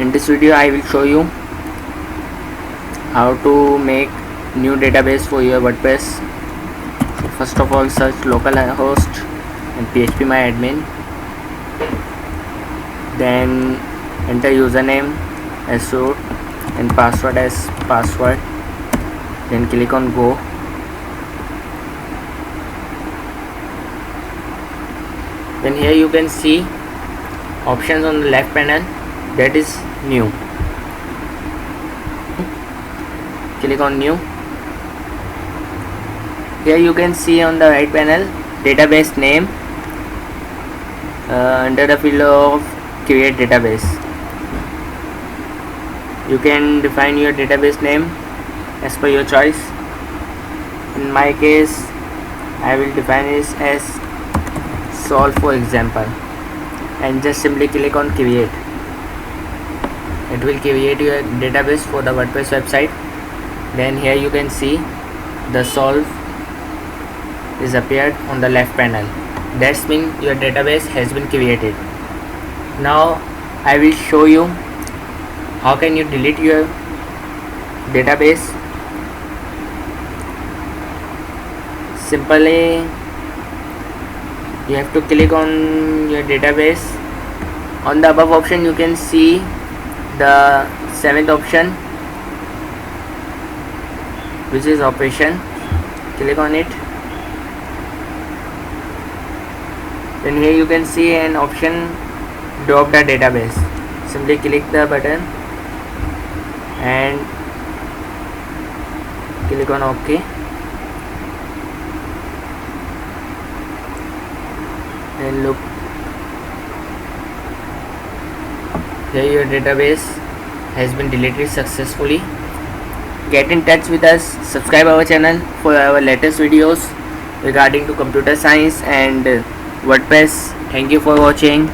In this video I will show you how to make new database for your WordPress. First of all, search localhost and phpMyAdmin, then enter username as root and password as password, then click on go. Then here you can see options on the left panel, that is new. Click on new. Here you can see on the right panel database name under the field of create database. You can define your database name as per your choice. In my case I will define it as solve for example, and just simply click on create. It will create your database for the WordPress website. Then here you can see the solve is appeared on the left panel. That means your database has been created. Now I will show you how can you delete your database. Simply you have to click on your database. On the above option you can see the 7th option, which is operation. Click on it. Then here you can see an option, drop the database. Simply click the button and click on OK. And look, here your database has been deleted successfully. Get in touch with us, subscribe our channel for our latest videos regarding to computer science and WordPress. Thank you for watching.